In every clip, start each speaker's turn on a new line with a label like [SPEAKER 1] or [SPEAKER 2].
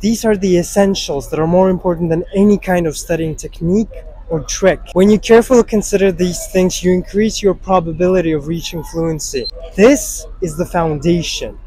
[SPEAKER 1] These are the essentials that are more important than any kind of studying technique or trick. When you carefully consider these things, you increase your probability of reaching fluency. This is the foundation.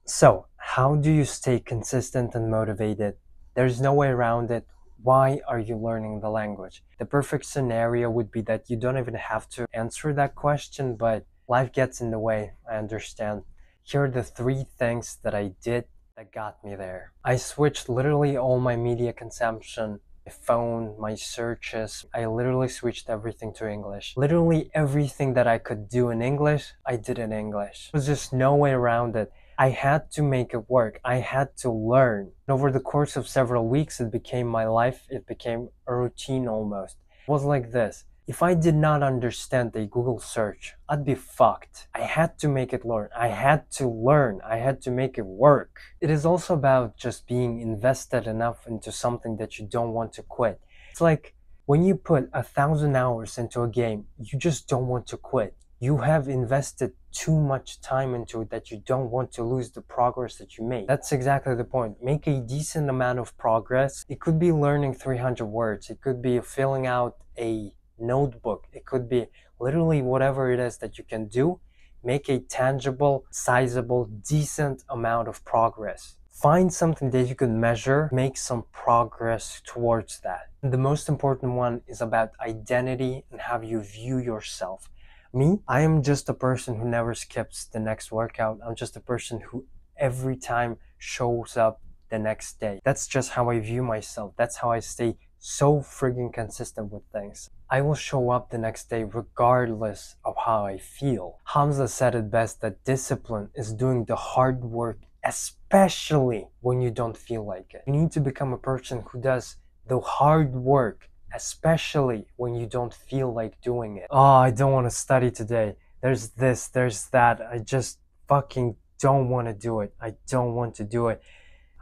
[SPEAKER 1] So, how do you stay consistent and motivated? There's no way around it. Why are you learning the language? The perfect scenario would be that you don't even have to answer that question, but life gets in the way, I understand. Here are the 3 things that I did that got me there. I switched literally all my media consumption, my phone, my searches. I literally switched everything to English. Literally everything that I could do in English, I did in English. There was just no way around it. I had to make it work. I had to learn. Over the course of several weeks, it became my life. It became a routine almost. It was like this. If I did not understand a Google search, I'd be fucked. I had to make it learn. I had to learn. I had to make it work. It is also about just being invested enough into something that you don't want to quit. It's like when you put 1,000 hours into a game, you just don't want to quit. You have invested too much time into it that you don't want to lose the progress that you made. That's exactly the point. Make a decent amount of progress. It could be learning 300 words. It could be filling out a notebook. It could be literally whatever it is that you can do. Make a tangible, sizable, decent amount of progress. Find something that you can measure. Make some progress towards that. And the most important one is about identity and how you view yourself. Me, I am just a person who never skips the next workout. I'm just a person who every time shows up the next day. That's just how I view myself. That's how I stay so friggin' consistent with things. I will show up the next day regardless of how I feel. Hamza said it best that discipline is doing the hard work, especially when you don't feel like it. You need to become a person who does the hard work, especially when you don't feel like doing it. Oh, I don't want to study today. There's this, there's that. I just fucking don't want to do it. I don't want to do it.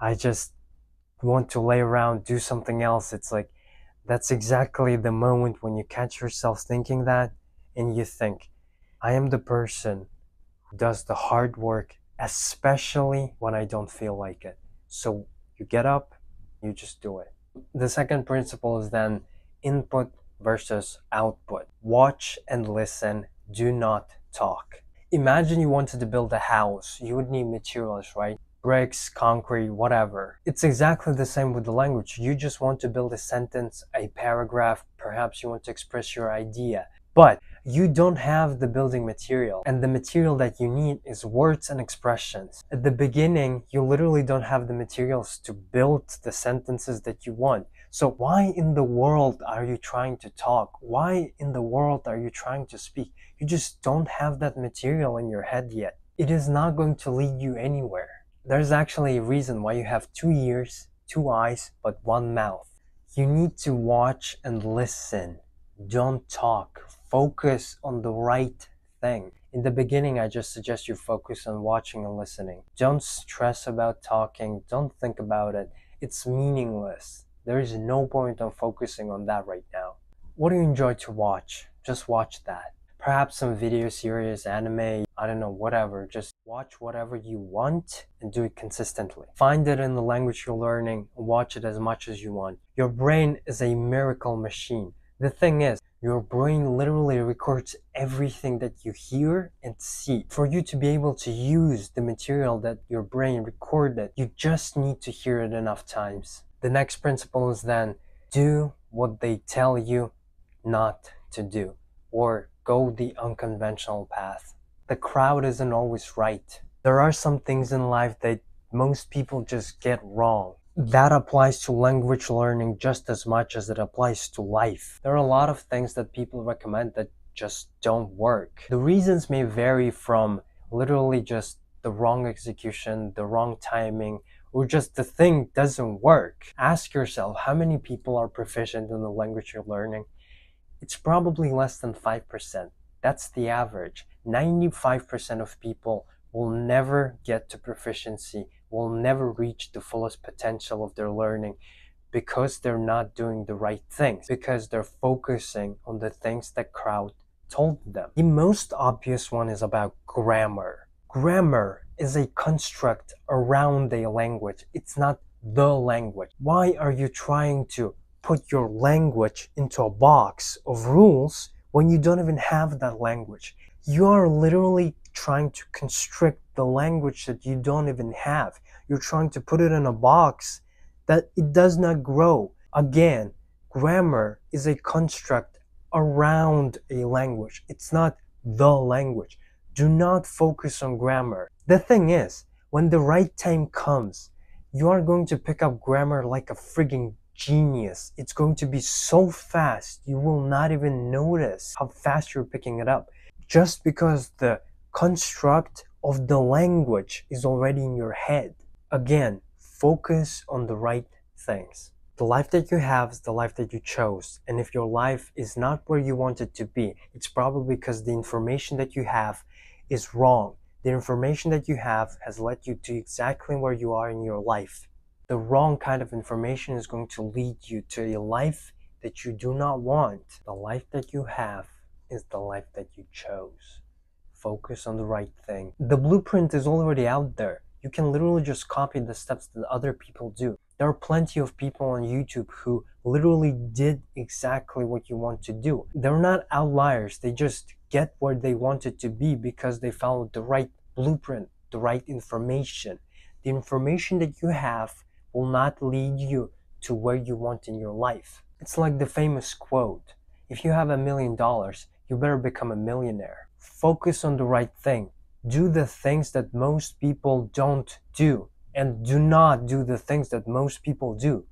[SPEAKER 1] I just want to lay around, do something else. It's like, that's exactly the moment when you catch yourself thinking that and you think, I am the person who does the hard work, especially when I don't feel like it. So you get up, you just do it. The second principle is then input versus output. Watch and listen, do not talk. Imagine you wanted to build a house. You would need materials, right? Bricks, concrete, whatever. It's exactly the same with the language. You just want to build a sentence, a paragraph, perhaps you want to express your idea. But you don't have the building material, and the material that you need is words and expressions. At the beginning, you literally don't have the materials to build the sentences that you want. So why in the world are you trying to talk? Why in the world are you trying to speak? You just don't have that material in your head yet. It is not going to lead you anywhere. There's actually a reason why you have 2 ears, 2 eyes, but 1 mouth. You need to watch and listen. Don't talk. Focus on the right thing. In the beginning, I just suggest you focus on watching and listening. Don't stress about talking. Don't think about it. It's meaningless. There is no point on focusing on that right now. What do you enjoy to watch? Just watch that. Perhaps some video series, anime, I don't know, whatever. Just watch whatever you want and do it consistently. Find it in the language you're learning and watch it as much as you want. Your brain is a miracle machine. The thing is, your brain literally records everything that you hear and see. For you to be able to use the material that your brain recorded, you just need to hear it enough times. The next principle is then, do what they tell you not to do, or go the unconventional path. The crowd isn't always right. There are some things in life that most people just get wrong. That applies to language learning just as much as it applies to life. There are a lot of things that people recommend that just don't work. The reasons may vary from literally just the wrong execution, the wrong timing, or just the thing doesn't work. Ask yourself, how many people are proficient in the language you're learning? It's probably less than 5%. That's the average. 95% of people will never get to proficiency, will never reach the fullest potential of their learning because they're not doing the right things, because they're focusing on the things that crowd told them. The most obvious one is about grammar. Grammar is a construct around a language. It's not the language. Why are you trying to put your language into a box of rules when you don't even have that language? You are literally trying to constrict the language that you don't even have. You're trying to put it in a box that it does not grow. Again, grammar is a construct around a language. It's not the language. Do not focus on grammar. The thing is, when the right time comes, you are going to pick up grammar like a frigging genius. It's going to be so fast, you will not even notice how fast you're picking it up. Just because the construct of the language is already in your head. Again, focus on the right things. The life that you have is the life that you chose. And if your life is not where you want it to be, it's probably because the information that you have is wrong. The information that you have has led you to exactly where you are in your life. The wrong kind of information is going to lead you to a life that you do not want. The life that you have is the life that you chose. Focus on the right thing. The blueprint is already out there. You can literally just copy the steps that other people do. There are plenty of people on YouTube who literally did exactly what you want to do. They're not outliers. They just get where they wanted to be because they followed the right blueprint, the right information. The information that you have will not lead you to where you want in your life. It's like the famous quote, if you have $1 million, you better become a millionaire. Focus on the right thing. Do the things that most people don't do, and do not do the things that most people do.